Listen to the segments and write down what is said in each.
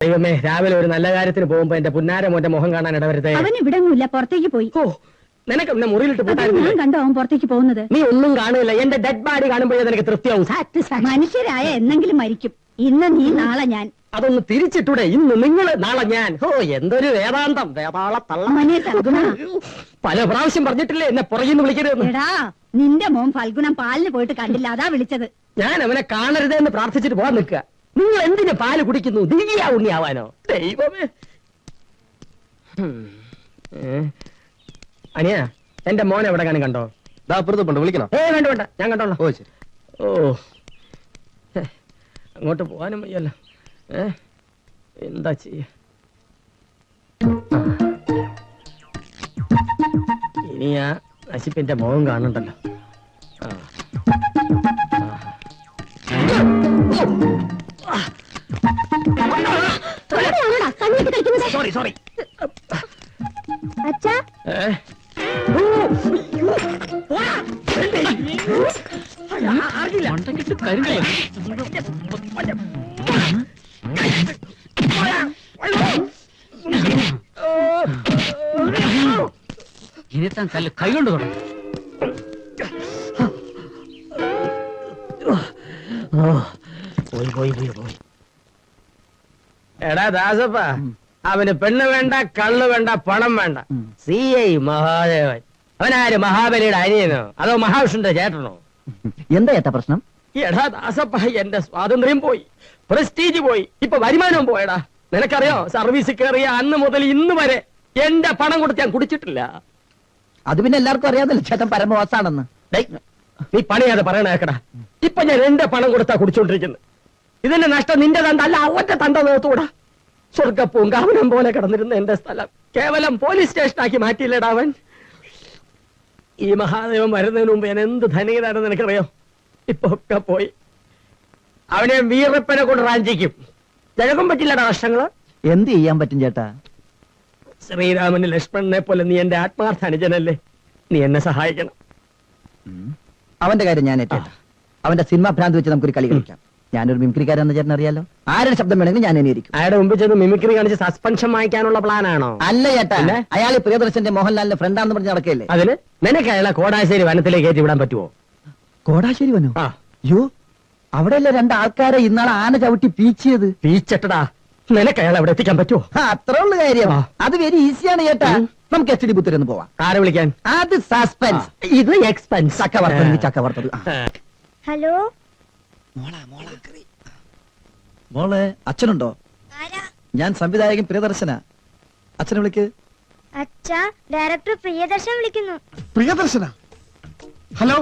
ദൈവമേ, രാവിലെ ഒരു നല്ല കാര്യത്തിന് പോകുമ്പോ എന്റെ പുന്നാര മോന്റെ മുഖം കാണാൻ ഇടവരുത്തേ. അവൻ ഇവിടെങ്ങുമില്ല, പുറത്തേക്ക് പോയി. ഓ, നിനക്ക് എന്നെ മുറിയിലിട്ട് ഞാൻ പോട്ടായിരുന്നില്ലേ? കണ്ടോ അവൻ പുറത്തേക്ക് പോകുന്നത്? നീ ഒന്നും കാണില്ല. എന്റെ ഡെഡ് ബോഡി കാണുമ്പോഴേ നിനക്ക് തൃപ്തിയാവും. മനുഷ്യരായ എന്നെങ്കിലും മരിക്കും. ഇന്ന് നീ, നാളെ ഞാൻ. അതൊന്ന് തിരിച്ചിട്ടൂടെ? ഇന്ന് നിങ്ങൾ, നാളെ ഞാൻ. ഓ, എന്തൊരു വേദാന്തം, വേതാള തള്ള. മോനെ ഫൽഗുണ, പല പ്രാവശ്യം പറഞ്ഞിട്ടില്ലേ എന്നെ പുറകിന്ന് വിളിക്കരുത്. എടാ, നിന്റെ മോൻ ഫൽഗുണം പാലിന് പോയിട്ട് കണ്ടില്ല, അതാ വിളിച്ചത്. ഞാൻ അവനെ കാണരുതെന്ന് പ്രാർത്ഥിച്ചിട്ട് പോകാൻ നിൽക്കുക. നിങ്ങൾ എന്തിനു പാല് കുടിക്കുന്നു? ദിവ്യ ഉണ്ണിയാവാനോ? ദൈവമേ. അനിയ, എന്റെ മോനെ എവിടെ കാണി കണ്ടോ? അപ്പുറത്തുണ്ട്, വിളിക്കണം. വേണ്ട വേണ്ട, ഞാൻ കണ്ടോളാം. ഓ ശരി. ഓ, അങ്ങോട്ട് പോകാനും വയ്യല്ലോ. എന്താ ചെയ്യ? ഇനി ആ നശിപ്പിന്റെ മുഖം കാണണ്ടല്ലോ. Sorry sorry. അച്ഛാ, ഇനിത്താൻ കല്ല് കൈകൊണ്ട് തുടങ്ങും. പോയി പോയി പോയി പോയി. എടാ ദാസപ്പ, അവന് പെണ്ണ് വേണ്ട, കള്ള് വേണ്ട, പണം വേണ്ട. CI മഹാദേവൻ. അവനാര്, മഹാബലിയുടെ അനിയനോ അതോ മഹാവിഷ്ണുന്റെ ചേട്ടനോ? എന്താ ഏട്ടാ പ്രശ്നം? എടാ ദാസപ്പ, എന്റെ സ്വാതന്ത്ര്യം പോയി, പ്രസ്റ്റീജ് പോയി, ഇപ്പൊ വരുമാനവും പോയടാ. നിനക്കറിയോ, സർവീസിൽ കയറിയ അന്ന് മുതൽ ഇന്ന് വരെ എന്റെ പണം കൊടുത്ത് ഞാൻ കുടിച്ചിട്ടില്ല. അത് പിന്നെ എല്ലാവർക്കും അറിയാമല്ലോ ചേട്ടൻ പരമവാസാണെന്ന്. നീ പണിയാതെ പറയണ കേക്കടാ. ഇപ്പൊ ഞാൻ എന്റെ പണം കൊടുത്താ കുടിച്ചോണ്ടിരിക്കുന്നത്. ഇതിന്റെ നഷ്ടം നിന്റെ തണ്ട അല്ല, ഒറ്റ തണ്ട നോത്തൂടാ. സ്വർഗപ്പൂങ്കാവനം പോലെ കിടന്നിരുന്ന എന്റെ സ്ഥലം കേവലം പോലീസ് സ്റ്റേഷനാക്കി മാറ്റിയില്ലടാ അവൻ. ഈ മഹാദേവൻ വരുന്നതിന് മുമ്പ് ഞാൻ എന്ത് ധനികനാണെന്ന് നിനക്കറിയോ? ഇപ്പൊ ഒക്കെ പോയി. അവനെ വീറപ്പനെ കൊണ്ട് റാഞ്ചിക്കും. ജനകം പറ്റില്ലടാ വർഷങ്ങള്. എന്ത് ചെയ്യാൻ പറ്റും ചേട്ടാ? ശ്രീരാമന് ലക്ഷ്മണനെ പോലെ നീ എന്റെ ആത്മാർത്ഥ അനുജനല്ലേ? നീ എന്നെ സഹായിക്കണം. അവന്റെ കാര്യം ഞാൻ ഏറ്റേട്ടാ. അവന്റെ സിനിമ ഭ്രാന്ത് വെച്ച് നമുക്കൊരു കളി കളിക്കാം. ഞാനൊരു മിമിക്രിക്കാരെന്ന് ചേട്ടൻ അറിയാലോ. ആരുടെ ശബ്ദം വേണമെങ്കിലും ഞാൻ അനുകരിക്കും. അയാളുടെ മുമ്പ് ചെന്ന് മിമിക്രി കാണിച്ച് സസ്പെൻഷൻ വാങ്ങിക്കാനുള്ള പ്ലാനാണോ? അല്ല ചേട്ടാ, അയാൾ പ്രിയദർശന്റെ മോഹൻലാലിന്റെ ഫ്രണ്ടാന്ന് പറഞ്ഞ് നടക്കല്ലേ. അതിന് നിനക്ക് അയാളെ കോടാശ്ശേരി വനത്തിലേക്ക് കയറ്റി വിടാൻ പറ്റുമോ? കോടാശ്ശേരി വനോ? ആ, യോ, അവിടെയല്ലേ രണ്ടാൾക്കാരെ ഇന്നാളെ ആന ചവിട്ടി പീച്ചിയത്. പീച്ചട്ടടാ. നിനക്ക് അയാളെ അവിടെ എത്തിക്കാൻ പറ്റുമോ? അത്ര ഉള്ള കാര്യം. അത് വെരി ഈസിയാണ് ചേട്ടാ. നമുക്ക് SD ബുത്തിൽ ഒന്ന് പോവാം. ആരെ വിളിക്കാൻ? അത് സസ്പെൻസ്, ഇത് എക്സ്പെൻസ്. ചക്കവർത്തത്. ഹലോ, മോളെ അച്ഛനുണ്ടോ? ഞാൻ സംവിധായകൻ പ്രിയദർശന. അച്ഛനെ വിളിക്ക്. അച്ഛാ, ഡയറക്ടർ പ്രിയദർശൻ വിളിക്കുന്നു. പ്രിയദർശന? ഹലോ,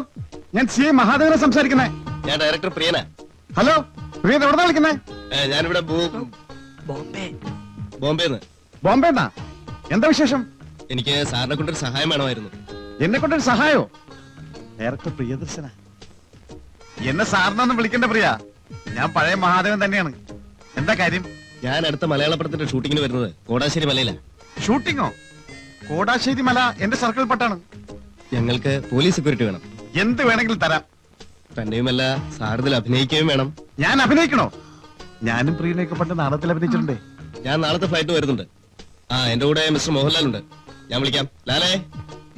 ഞാൻ CI മഹാദേവനെ സംസാരിക്കുന്നേ. ഞാൻ ഡയറക്ടർ പ്രിയന. ഹലോ, പ്രിയ എവിടെന്നാ വിളിക്കുന്നേ? ഞാനിവിടെ ബോംബെന്ന്. ബോംബെന്നാ? എന്താ വിശേഷം? എനിക്ക് സാറിനെ കൊണ്ടൊരു സഹായം വേണമായിരുന്നു. എന്നെ കൊണ്ടൊരു സഹായോ? ഡയറക്ടർ പ്രിയദർശന? എന്നെ സാറിനൊന്നും വിളിക്കണ്ട പ്രിയ. ഞാൻ പഴയ മഹാദേവൻ തന്നെയാണ്. എന്താ കാര്യം? ഞാൻ അടുത്ത മലയാള പടത്തിന്റെ ഷൂട്ടിങ്ങിന് വരുന്നത് കോടാശ്ശേരി മലയിലാണ്. ഷൂട്ടിങ്ങോ? കോടാശ്ശേരി മല എന്റെ സർക്കിൾ പട്ടാണ്. ഞങ്ങൾക്ക് പോലീസ് സെക്യൂരിറ്റി വേണം. എന്ത് വേണമെങ്കിലും തരാം. തന്നെയുമല്ല, സാറിതിൽ അഭിനയിക്കുകയും വേണം. ഞാൻ അഭിനയിക്കണോ? ഞാനും പ്രിയനെയൊക്കെ പണ്ട് നാടകത്തിൽ അഭിനയിച്ചിട്ടുണ്ടേ. ഞാൻ നാളത്തെ ഫ്ലൈറ്റ് വരുന്നുണ്ട്. എന്റെ കൂടെ മിസ്റ്റർ മോഹൻലാൽ ഉണ്ട്. ഞാൻ വിളിക്കാം. ലാലേ,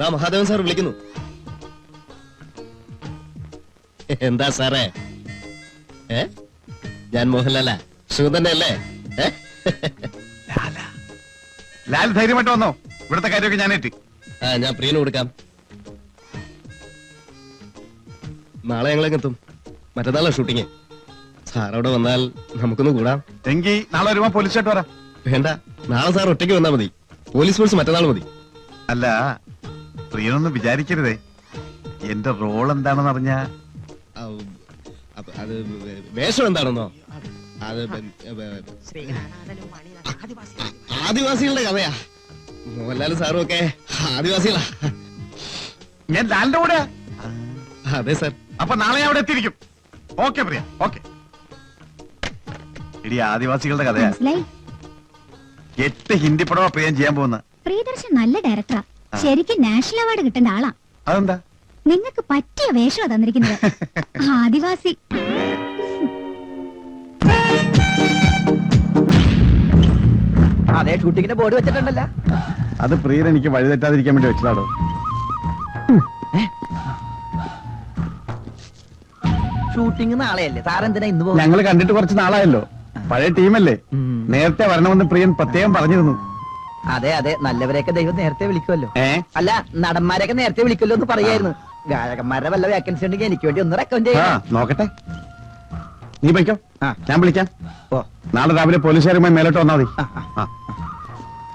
ദാ മഹാദേവൻ സാർ വിളിക്കുന്നു. എന്താ സാറേ? ഞാൻ മോഹൻലാലാ. സുഖം തന്നെ അല്ലേ? ലാൽ ധൈര്യമായിട്ട് വന്നോ? ഇവിടുത്തെ കാര്യമൊക്കെ ഞാൻ ഏറ്റി. ഞാൻ പ്രിയന് കൊടുക്കാം. നാളെ ഞങ്ങളെത്തും. മറ്റന്നാളാ ഷൂട്ടിങ്. സാർ അവിടെ വന്നാൽ നമുക്കൊന്ന് കൂടാം. എങ്കിൽ നാളെ വരുമ്പോ പോലീസായിട്ട് വരാം. വേണ്ട, നാളെ സാർ ഒറ്റയ്ക്ക് വന്നാൽ മതി. പോലീസ് ഫോഴ്സ് മറ്റന്നാൾ മതി. അല്ല, പ്രിയനൊന്നും വിചാരിക്കരുതേ. എന്റെ റോൾ എന്താണെന്ന് അറിഞ്ഞാ അത് വേഷം എന്താണെന്നോ? അത് ആദിവാസികളുടെ കഥയാ. മോഹൻലാലും സാറും ഒക്കെ ആദിവാസികളാ. ഞാൻ ലാലിന്റെ കൂടെ. അതെ സാർ. അപ്പൊ നാളെ അവിടെ എത്തിയിരിക്കും. ഓക്കെ പ്രിയ, ഓക്കെ. ഇടി ആദിവാസികളുടെ കഥയാ. 8 ഹിന്ദി പടമാ പ്രിയം ചെയ്യാൻ പോകുന്ന. പ്രിയദർശൻ നല്ല ഡയറക്ടറാ. ശരിക്കും നാഷണൽ അവാർഡ് കിട്ടേണ്ട ആളാ. അതെന്താ? നിങ്ങൾക്ക് പറ്റിയ വേഷമാണ് തന്നിരിക്കുന്നത്. ആദിവാസി. അതെ ഷൂട്ടിങ്ങിന്റെ ബോർഡ് വെച്ചിട്ടുണ്ടല്ലോ. അത് പ്രിയൻ എനിക്ക് വഴിതെറ്റാതിരിക്കാൻ വേണ്ടി വെച്ചതാടോ. ഷൂട്ടിംഗ് നാളെയല്ലേ, സാറെന്തിനാ ഇന്ന് പോകും? ഞങ്ങൾ കണ്ടിട്ട് കുറച്ച് നാളായല്ലോ, പഴയ ടീമല്ലേ. നേരത്തെ വരണമെന്ന് പ്രിയൻ പ്രത്യേകം പറഞ്ഞിരുന്നു. അതെ അതെ, നല്ലവരെയൊക്കെ ദൈവം നേരത്തെ വിളിക്കുമല്ലോ. അല്ല, നടന്മാരെയൊക്കെ നേരത്തെ വിളിക്കുമല്ലോ എന്ന് പറയായിരുന്നു. ഗായകന്മാരുടെ വല്ല വേക്കൻസി ഉണ്ടെങ്കിൽ എനിക്ക് വേണ്ടി ഒന്ന് റെക്കമെൻഡ് ചെയ്യാം. നോക്കട്ടെ, നീ പോയിക്കോ, ഞാൻ വിളിക്കാം. ഓ നാളെ രാവിലെ പോലീസുകാരുമായി മേലോട്ട് വന്നാൽ മതി.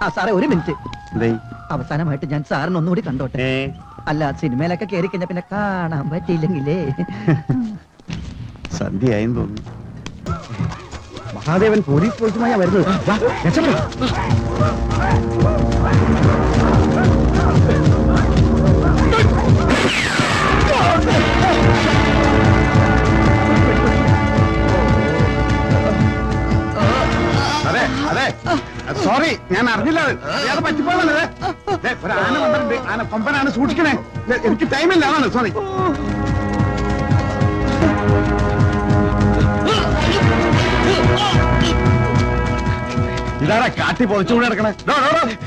ആ സാറേ, ഒരു മിനിറ്റ്. ദേ. അവസാനമായിട്ട് ഞാൻ സാറിന് ഒന്നുകൂടി കണ്ടോട്ടെ. അല്ല, സിനിമയിലൊക്കെ കയറി കഴിഞ്ഞാൽ പിന്നെ കാണാൻ പറ്റിയില്ലെങ്കിലേ. സന്ധ്യയായെന്ന് തോന്നുന്നു. മഹാദേവൻ പോലീസ് ഫോഴ്സുമായാ വരുന്നത്. വാ, രക്ഷപ്പെട്. അതെ അതെ, സോറി, ഞാൻ അറിഞ്ഞില്ല. അത് പറ്റിപ്പോയതല്ലേ. ഒരു ആന വന്നിട്ടുണ്ട്, ആന കൊമ്പനാണ്, സൂക്ഷിക്കണേ. എനിക്ക് ടൈമില്ല, അതാണ്. സോറി. ഇതാരാ കാട്ടി പൊതിച്ചുകൂടെ കിടക്കണേ?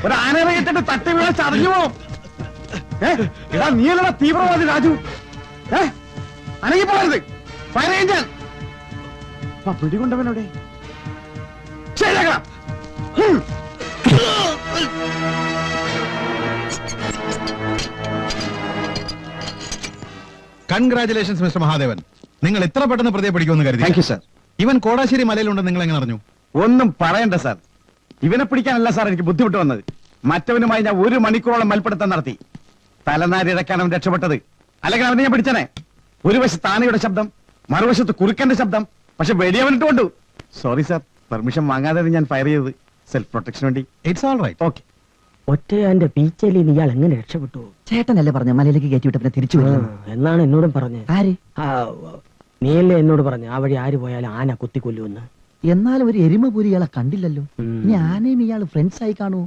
ഒരു ആന ഇറങ്ങിട്ട് തട്ടി വീണ ചതഞ്ഞു പോവും. ഇതാ നീയല്ലടാ തീവ്രവാദി രാജു. അനങ്ങി പോകരുത്, ഫയർ ചെയ്യാൻ. പിടികൊണ്ടവനോടെ ശരിയാക്കണം. Congratulations mister Mahadevan. നിങ്ങൾ ഇത്ര പെട്ടെന്ന് പ്രതിയെ പിടിക്കുമെന്ന് കരുതി. Thank you sir. ഇവൻ കോടാശ്ശേരി മലയിലുണ്ടെന്ന് നിങ്ങൾ എങ്ങനെ അറിഞ്ഞു? ഒന്നും പറയണ്ട സാർ, ഇവനെ പിടിക്കാനല്ല സാർ എനിക്ക് ബുദ്ധിമുട്ട് വന്നത്. മറ്റവനുമായി ഞാൻ 1 മണിക്കൂറോളം മൽപ്പിടുത്തം നടത്തി. തലനാരിഴക്കാൻ അവൻ രക്ഷപ്പെട്ടത്. അല്ലെങ്കിൽ അവനെ ഞാൻ പിടിച്ചനെ. ഒരു വശത്ത് ആനയുടെ ശബ്ദം, മറുവശത്ത് കുറുക്കന്റെ ശബ്ദം. പക്ഷെ വെടിയവനിട്ട് കൊണ്ടു. സോറി സാർ, പെർമിഷൻ വാങ്ങാതെ ഞാൻ ഫയർ ചെയ്തത്. സെൽഫ് പ്രൊട്ടക്ഷൻ വേണ്ടി. It's all right. ഓക്കെ. ഒറ്റയാന്റെ പീച്ചയിൽ ഇയാൾ എങ്ങനെ രക്ഷപ്പെട്ടു? ചേട്ടനല്ലേ പറഞ്ഞ മലയിലേക്ക് കയറ്റി വിട്ട പിന്നെ തിരിച്ചു വരും എന്നാണ് എന്നോടും പറഞ്ഞത്. ആര്? നീയല്ലേ എന്നോട് പറഞ്ഞു ആ വഴി ആര് പോയാലും ആന കുത്തിക്കൊല്ലുമെന്ന്. എന്നാലും ഒരു എരുമ പോലും ഇയാളെ കണ്ടില്ലല്ലോ. ഇനി ആനയും ഇയാൾ ഫ്രണ്ട്സ് ആയി കാണൂ.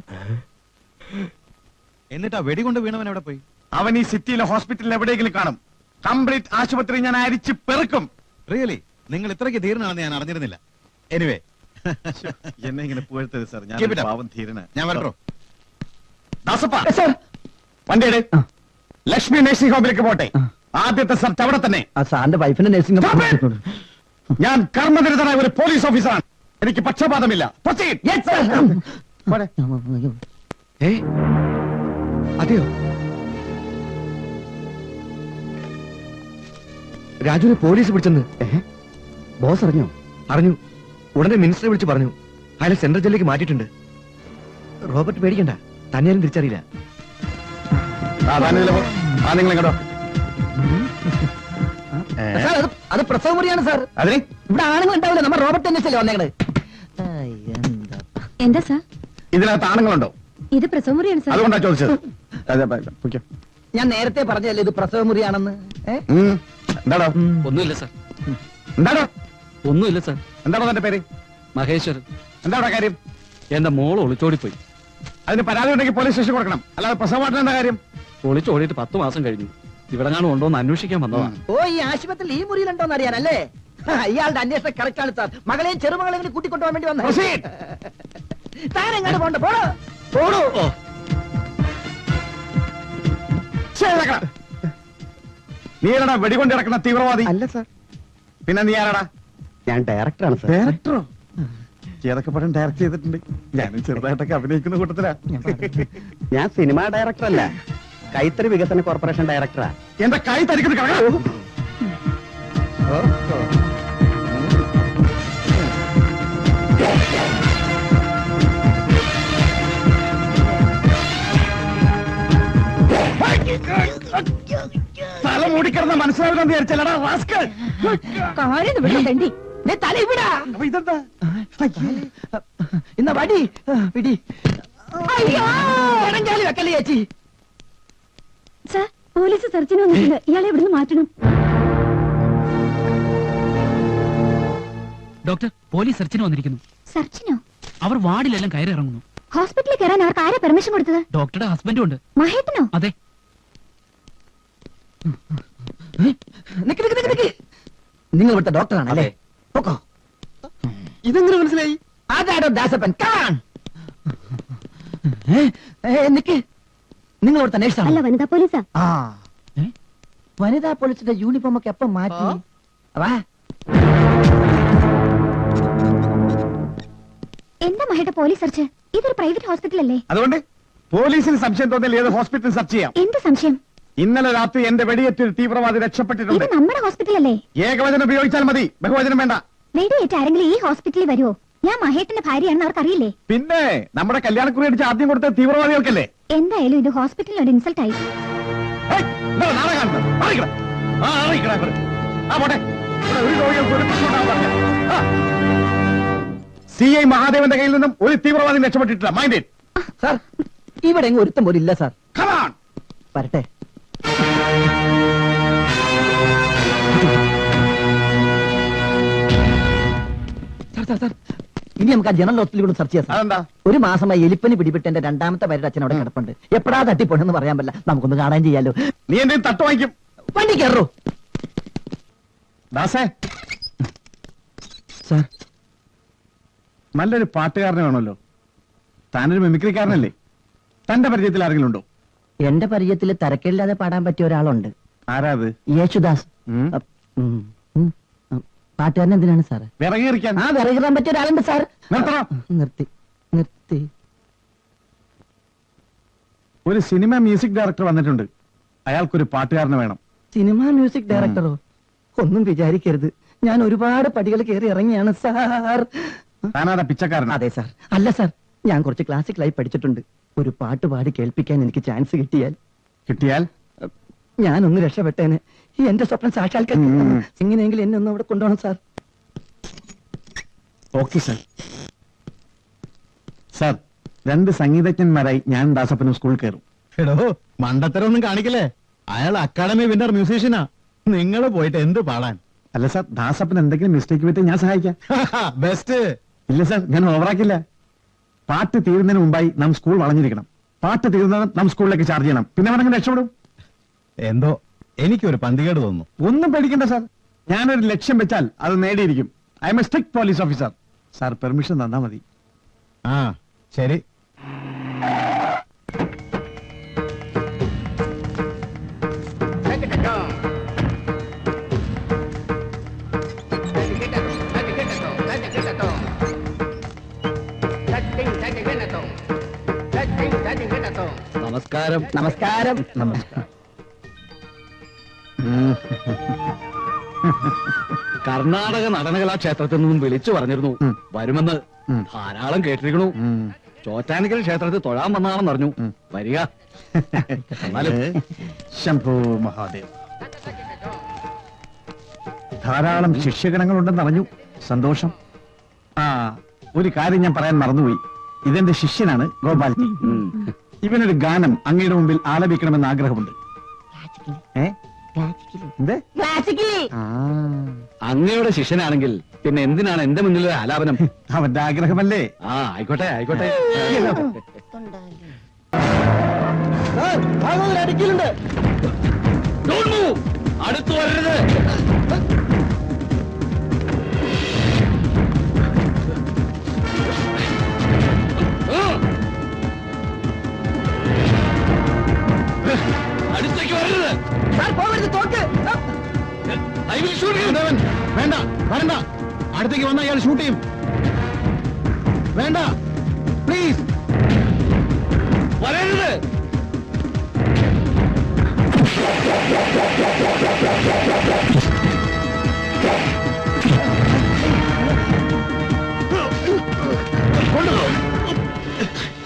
എന്നിട്ട് ആ വെടികൊണ്ട് വീണവൻ എവിടെ പോയി? അവൻ ഈ സിറ്റിയിലെ ഹോസ്പിറ്റലിൽ എവിടെയെങ്കിലും കാണും. കംപ്ലീറ്റ് ആശുപത്രി ഞാൻ അരിച്ച് പെറുക്കും. റിയലി? നിങ്ങൾ ഇത്രയ്ക്ക് ധീരനാണെന്ന് ഞാൻ അറിഞ്ഞിരുന്നില്ല. എനിവേ, എന്നെ ഇങ്ങനെ പുകഴ്ത്തരുത് സാർ, Keep it ഞാൻ up. പാവം ധീരനാ. ഞാൻ വരട്ടോ. ദാസപ്പ, വണ്ടിയുടെ ലക്ഷ്മി നഴ്സിംഗ് ഹോമിലേക്ക് പോട്ടെ. ആദ്യത്തെ സെർച്ച് അവിടെ തന്നെ. ആ സാറിന്റെ വൈഫിന്റെ നഴ്സിംഗ് ഞാൻ കർമ്മനിരതനായ ഒരു പോലീസ് ഓഫീസറാണ്. എനിക്ക് പക്ഷപാതമില്ല. Proceed. പോരെ. അതെയോ? രാജുവിനെ പോലീസ് പിടിച്ചെന്ന് ബോസ് അറിഞ്ഞോ? അറിഞ്ഞു. ഉടനെ മിനിസ്റ്ററെ വിളിച്ച് പറഞ്ഞു. അയാളെ സെൻട്രൽ ജയിലിലേക്ക് മാറ്റിയിട്ടുണ്ട്. റോബർട്ട് പേടിക്കണ്ട, തന്നെയാലും തിരിച്ചറിയില്ല. നിങ്ങൾ കേട്ടോ. അത് പ്രസവ മുറിയാണ് സാർ. അതിന് ഇവിടെ ആണുങ്ങൾ ഉണ്ടാവില്ല. നമ്മൾ റോബർട്ട് തന്നെ വന്നേക്കണ്. എന്താ സാർ? ഇതിനകത്ത് ആണുങ്ങളുണ്ടോ? ഇത് പ്രസവമുറിയാണ് സാർ. അതുകൊണ്ടാ ചോദിച്ചത്. അതെ, പൊയ്ക്കോ. ഞാൻ നേരത്തെ പറഞ്ഞല്ലേ ഇത് പ്രസവ മുറിയാണെന്ന്. എന്താടോ? ഒന്നുമില്ല സാർ. എന്താടോ? ഒന്നുമില്ല സാർ. എന്താണോ തന്റെ പേര്? മഹേശ്വരൻ. എന്താടാ കാര്യം? എന്റെ മോൾ ഒളിച്ചോടിപ്പോയി. അതിന് പരാതി ഉണ്ടെങ്കിൽ പോലീസ് സ്റ്റേഷൻ കൊടുക്കണം. അല്ലാതെ പ്രസവമായിട്ട് എന്താ കാര്യം? ഒളിച്ചോടിയിട്ട് 10 മാസം കഴിഞ്ഞു. ഇവിടെ കാണും ഉണ്ടോന്ന് അന്വേഷിക്കാൻ വന്നതാണ്. ഓ, ഈ ആശുപത്രിയിൽ ഈ മുറിയിലുണ്ടോന്ന് അറിയാനല്ലേ? ഇയാളുടെ അന്വേഷണം കറക്റ്റ് ആണ് സാർ. മകളെയും ചെറുമകളെയും കൂടി കൂട്ടിക്കൊണ്ടുപോകാൻ വേണ്ടി വന്നത്. Proceed. താൻ എങ്ങോട്ട് പോണ്ട? പോടോ പോടോ. നീ ആരാടാ വെടികൊണ്ട് കിടക്കുന്ന തീവ്രവാദി? അല്ല സാർ, പിന്നെ നീ ആരാടാ? ഞാൻ ഡയറക്ടറാണ് സാർ. ഡയറക്ടറോ? ഏതൊക്കെ പടം ഡയറക്ട് ചെയ്തിട്ടുണ്ട്. ഞാനും ചെറുതായിട്ടൊക്കെ അഭിനയിക്കുന്ന കൂട്ടത്തിലാ. ഞാൻ സിനിമ ഡയറക്ടറല്ല, കൈത്തറി വികസന കോർപ്പറേഷൻ ഡയറക്ടറാ. എന്റെ കൈ തരിക്കുന്ന കിടക്കാം. തല മൂടിക്കിടന്ന മനസ്സിലാവില്ലെന്ന് വിചാരിച്ചല്ലടാ റാസ്കൽ. തല ഇവിടാ. അപ്പൊ ഇതെന്താ? ഇന്ന വടി പിടി. അയ്യോ, ഇടങ്കാലി വെക്കല്ലേ ചേച്ചി. സാർ, പോലീസ് സെർച്ചിന് വന്നിട്ടുണ്ട്. ഇയാളെ ഇവിടുന്ന് മാറ്റണം. ഡോക്ടർ, പോലീസ് സെർച്ചിന് വന്നിരിക്കുന്നു. സെർച്ചിനോ? അവർ വാർഡിലെല്ലാം കയറി ഇറങ്ങുന്നു. ഹോസ്പിറ്റലിൽ കയറാൻ അവർക്ക് ആരാ പെർമിഷൻ കൊടുത്തത്? ഡോക്ടറുടെ ഹസ്ബൻഡും ഉണ്ട്. മഹേട്ടനോ? അതെ. നിങ്ങൾ ഇവിടുത്തെ ഡോക്ടറാണല്ലേ? പൊക്കോ. ഇതെങ്ങനെ മനസ്സിലായി? അതാടോ ദാസപ്പൻ. കാൺ. നിക്ക്, നിങ്ങൾ ഇവിടെ തന്നെ അല്ല അന്വേഷിച്ചാണോ? വനിതാ പോലീസാ. ആ വനിതാ പോലീസിന്റെ യൂണിഫോം ഒക്കെ എപ്പം മാറ്റി? വാ. എന്താ മഹേട്ട പോലീസ് സെർച്ച്? ഇതൊരു പ്രൈവറ്റ് ഹോസ്പിറ്റൽ അല്ലേ? അതുകൊണ്ട് പോലീസിന് സംശയം തോന്നിയാൽ ഏത് ഹോസ്പിറ്റൽ സെർച്ച് ചെയ്യാം. എന്ത് സംശയം? ഇന്നലെ രാത്രി എന്റെ വെടിയേറ്റൊരു തീവ്രവാദി രക്ഷപ്പെട്ടിട്ടുണ്ട്. ഇത് നമ്മുടെ ഹോസ്പിറ്റൽ അല്ലേ? ഏകവചനം ഉപയോഗിച്ചാൽ മതി, ബഹുവചനം വേണ്ട. വെടിയേറ്റ് ആരെങ്കിലും ഈ ഹോസ്പിറ്റലിൽ വരുമോ? ഞാൻ മഹേട്ടന്റെ ഭാര്യയാണെന്ന് അവർക്കറിയില്ലേ? പിന്നെ നമ്മുടെ കല്യാണക്കുറി അടിച്ച് ആദ്യം കൊടുത്ത തീവ്രവാദികൾക്കല്ലേ? എന്തായാലും ഇത് ഹോസ്പിറ്റലിൽ ഒരു ഇൻസൾട്ട് ആയി. ഹേയ്, എന്താ നാളെ കാണുന്നത്? അറിയിക്കണം. അറിയിക്കണം ഇവര്. പോട്ടെ. ഇവിടെ ഒരു രോഗികൾക്ക് ഒരു പ്രശ്നം ഉണ്ടാവാൻ പാടില്ല. CI മഹാദേവന്റെ കയ്യിൽ നിന്നും ഒരു തീവ്രവാദി രക്ഷപ്പെട്ടിട്ടില്ല. Mind it. സാർ ഇവിടെ എങ്ങും ഒരുത്തം പോലും ഇല്ല സാർ. Come on. വരട്ടെ. സാർ സാർ സാർ ഇനി നമുക്ക് ആ ജനറൽ ഹോസ്പിറ്റലിൽ കൂടെ സെർച്ച് ചെയ്യാം സാർ. അതെന്താ? ഒരു മാസമായി എലിപ്പനി പിടിപെട്ട് എന്റെ രണ്ടാമത്തെ പേരുടെ അച്ഛൻ അവിടെ കിടപ്പുണ്ട്. എപ്പോഴാ തട്ടിപ്പോണെന്ന് പറയാൻ പറ്റില്ല. നമുക്കൊന്ന് കാണാൻ ചെയ്യാലോ. നീ എന്തെങ്കിലും തട്ട് വാങ്ങിക്കും. വണ്ടി കയറോ ദാസേ, സാർ? നല്ലൊരു പാട്ടുകാരനെ വേണമല്ലോ. താനൊരു മിമിക്രിക്കാരനല്ലേ? തന്റെ പരിചയത്തിൽ ആരെങ്കിലും ഉണ്ടോ? എന്റെ പരിചയത്തിൽ തരക്കേടില്ലാതെ പാടാൻ പറ്റിയ ഒരാളുണ്ട്. ആരാ അത്? യേശുദാസ്. ഉം. പാട്ടുകാരൻ എന്തിനാണ് സാറ്? വിറകീറിക്കാൻ. ആ വിറകിടാൻ പറ്റിയ ഒരാളുണ്ട് സാർ. നിർത്തണം. നിർത്തി നിർത്തി. ഒരു സിനിമ മ്യൂസിക് ഡയറക്ടർ വന്നിട്ടുണ്ട്. അയാൾക്കൊരു പാട്ടുകാരനെ വേണം. സിനിമ മ്യൂസിക് ഡയറക്ടറോ? ഒന്നും വിചാരിക്കരുത്, ഞാൻ ഒരുപാട് പടികൾ കയറി ഇറങ്ങിയാണ് സാർ. താനാടാ പിച്ചക്കാരൻ? അതെ സാർ. അല്ല സാർ, ഞാൻ കുറച്ച് ക്ലാസിക്കലായി പഠിച്ചിട്ടുണ്ട്. ഒരു പാട്ട് പാടി കേൾപ്പിക്കാൻ എനിക്ക് ചാൻസ് കിട്ടിയാൽ ഞാനൊന്ന് രക്ഷപ്പെട്ടേനെ. എന്റെ സ്വപ്നം സാക്ഷാത്കരിക്കും. എങ്ങനെയെങ്കിലും എന്നെ ഒന്ന് അവിടെ കൊണ്ടുപോകണം സാർ. Okay sir. സാർ, 2 സംഗീതജ്ഞന്മാരായി ഞാൻ ദാസപ്പനും സ്കൂളിൽ കയറും. എടോ, മണ്ടത്തരൊന്നും കാണിക്കല്ലേ. അയാൾ അക്കാഡമി വിന്നർ മ്യൂസീഷ്യനാ. നിങ്ങൾ പോയിട്ട് എന്ത് പാടാൻ? അല്ല സാർ, ദാസപ്പൻ എന്തെങ്കിലും മിസ്റ്റേക്ക് പറ്റി ഞാൻ സഹായിക്കാം. ബെസ്റ്റ്. ഇല്ല സാർ, ഞാൻ ഓവറാക്കില്ല. പാട്ട് തീരുന്നതിന് മുമ്പായി നാം സ്കൂൾ വളഞ്ഞിരിക്കണം. പാട്ട് തീർന്നത് നാം സ്കൂളിലേക്ക് ചാർജ് ചെയ്യണം. പിന്നെ വേണമെങ്കിൽ രക്ഷപ്പെടും. എന്തോ എനിക്കൊരു പന്തികേട് തോന്നുന്നു. ഒന്നും പേടിക്കണ്ട സാർ, ഞാനൊരു ലക്ഷ്യം വെച്ചാൽ അത് നേടിയിരിക്കും. I am a strict police officer. Sir permission തന്നാ മതി. ആ ശരി. നമസ്കാരം. നമസ്കാരം. നമസ്കാരം. കർണാടക നടനകലാ ക്ഷേത്രത്തിൽ നിന്നും വിളിച്ചു പറഞ്ഞിരുന്നു വരുമെന്ന്. ധാരാളം കേട്ടിരിക്കണു. ചോറ്റാനിക്കൽ ക്ഷേത്രത്തിൽ തൊഴാൻ വന്നാണെന്ന് പറഞ്ഞു. വരിക. എന്നാലും ശംഭോ മഹാദേവ്. ധാരാളം ശിഷ്യഗണങ്ങളുണ്ടെന്ന് അറിഞ്ഞു. സന്തോഷം. ആ, ഒരു കാര്യം ഞാൻ പറയാൻ മറന്നുപോയി. ഇതെന്റെ ശിഷ്യനാണ് ഗോപാൽജി. ഇവനൊരു ഗാനം അങ്ങയുടെ മുമ്പിൽ ആലപിക്കണമെന്ന് ആഗ്രഹമുണ്ട്. എന്ത്? അങ്ങയുടെ ശിഷ്യനാണെങ്കിൽ പിന്നെ എന്തിനാണ് എന്റെ മുന്നിൽ ആലാപനം? അവന്റെ ആഗ്രഹമല്ലേ. ആ, ആയിക്കോട്ടെ ആയിക്കോട്ടെ. അടുത്തു വരരുത്. അടുത്തേക്ക് വരരുത്. വേണ്ട വരണ്ട. അടുത്തേക്ക് വന്ന അയാൾ ഷൂട്ട് ചെയ്യും. വേണ്ട പ്ലീസ് വരരുത്.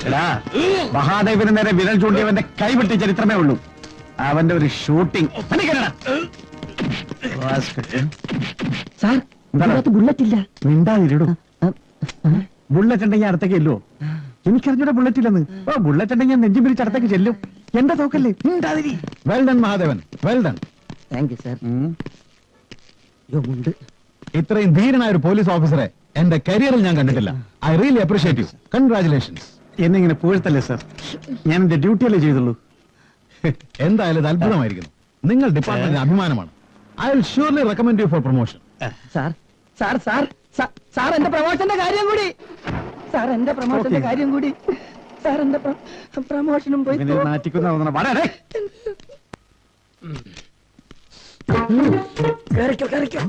എടാ, മഹാദേവന് നേരെ വിരൽ ചൂണ്ടിയവന്റെ കൈവിട്ടി ചരിത്രമേ ഉള്ളൂ. അവന്റെ ഒരു ഷൂട്ടിംഗ്. സാർ, ബുള്ളറ്റ് ഇല്ല. മിണ്ടാതിരിടും. ബുള്ളറ്റ് ഉണ്ടെങ്കിൽ അടുത്തേക്ക് ചെല്ലുവോ? എനിക്കറിഞ്ഞൂടെ ബുള്ളറ്റ് ഇല്ലെന്ന്. ഓ, ബുള്ളറ്റ് ഉണ്ടെങ്കിൽ നെഞ്ചു പിരിച്ച് അടുത്തേക്ക് ചെല്ലും. എന്താ തോക്കല്ലേ? മിണ്ടാതിരി. Well done Mahadevan, well done. Thank you sir. ഉണ്ട്. ഇത്രയും ധീരനായ ഒരു പോലീസ് ഓഫീസറെ എന്റെ കരിയറിൽ ഞാൻ കണ്ടിട്ടില്ല. I really appreciate you. Congratulations. എന്നെ ഇങ്ങനെ പുകഴ്ത്തല്ലേ സാർ? ഞാൻ എന്റെ ഡ്യൂട്ടിയല്ലേ ചെയ്തുള്ളൂ. എന്തായാലും ഇത് അത്ഭുതമായിരിക്കുന്നു. നിങ്ങൾ ഡിപ്പാർട്ട്മെന്റിന് അഭിമാനമാണ്. I will surely recommend you for promotion. Sir sir sir sir എന്റെ പ്രൊമോഷന്റെ കാര്യം കൂടി. സാർ എന്റെ പ്രൊമോഷന്റെ കാര്യം കൂടി. സാറിന്റെ പ്രമോഷനും പോയി ഇവനെ നാറ്റിക്കുന്ന വളരെ കേറിക്കോ കേറിക്കോ.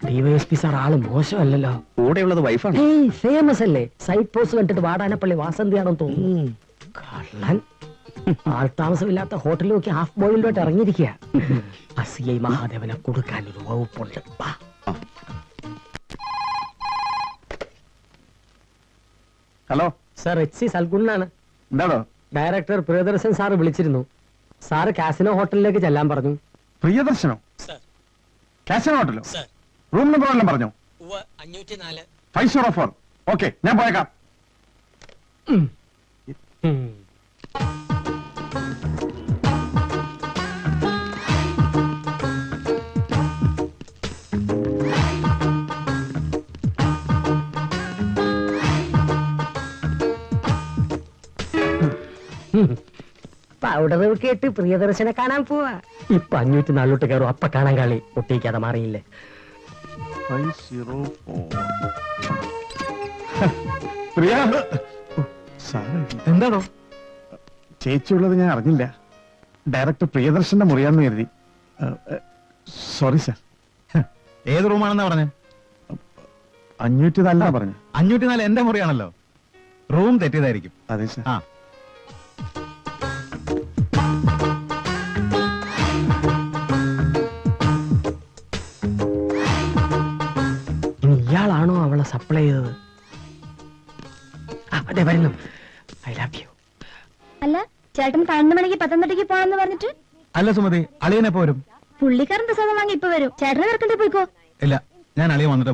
ഡിവൈഎസ്പി സാർ ആള് മോശമല്ലല്ലോ. കൂടെയുള്ളത് വൈഫാണ്. ഫേമസ് അല്ലേ? സൈഡ് പോസ്റ്റ് കണ്ടിട്ട് വാടാനപ്പള്ളി വാസന്തിയാണെന്ന് തോന്നുന്നു. കള്ളൻ ആൾത്താമസമില്ലാത്ത ഹോട്ടലിൽ നോക്കി ഹാഫ് ബോയിലോട്ട് ഇറങ്ങിയിരിക്കുക. അസിഐ മഹാദേവനെ കൊടുക്കാൻ ഒരു വകുപ്പുണ്ട്. വാ. Hello sir HC സൽഗുണാണ്. എന്താടോ? ഡയറക്ടർ പ്രിയദർശൻ സാറ് വിളിച്ചിരുന്നു. സാറ് കാസിനോ ഹോട്ടലിലേക്ക് ചെല്ലാൻ പറഞ്ഞു. പ്രിയദർശനോ? കാസിനോ ഹോട്ടലോ? റൂം നമ്പർ എല്ലാം പറഞ്ഞോ? 504. ഓക്കെ, ഞാൻ പോയേക്കാം. പൗഡർ കേട്ട് പ്രിയദർശനെ കാണാൻ പോവാ. ഇപ്പൊ 504 കയറും. അപ്പ കാണാൻ കളി ഒട്ടിക്കാതെ മാറിയില്ലേ. 504. പ്രിയ, സാറേ, എന്താണോ? ചേച്ചിയുള്ളത് ഞാൻ അറിഞ്ഞില്ല. ഡയറക്ടർ പ്രിയദർശന്റെ മുറിയാന്ന് കരുതി. Sorry sir. ഏത് റൂമാണെന്നാ പറഞ്ഞേ? 504 പറഞ്ഞു. 504 എന്റെ മുറിയാണല്ലോ. റൂം തെറ്റിയതായിരിക്കും. അതെ സാർ. ആ, ഇനി ഇയാളാണോ അവളെ സപ്ലൈ ചെയ്തത്? അതെ വരുന്നു. I love you. അല്ല ചേട്ടൻ 12 മണിക്ക് പത്തനംതിട്ടയ്ക്ക് പോണെന്ന് പറഞ്ഞിട്ട് അല്ല സുമതി, അളിയനെപ്പോ വരും? പുള്ളിക്കാരൻ പ്രസാദം വാങ്ങി ഇപ്പൊ വരും. ചേട്ടനെ നിറക്കണ്ടേ പോയിക്കോ. ഇല്ല, ഞാൻ അളിയൻ വന്നിട്ട്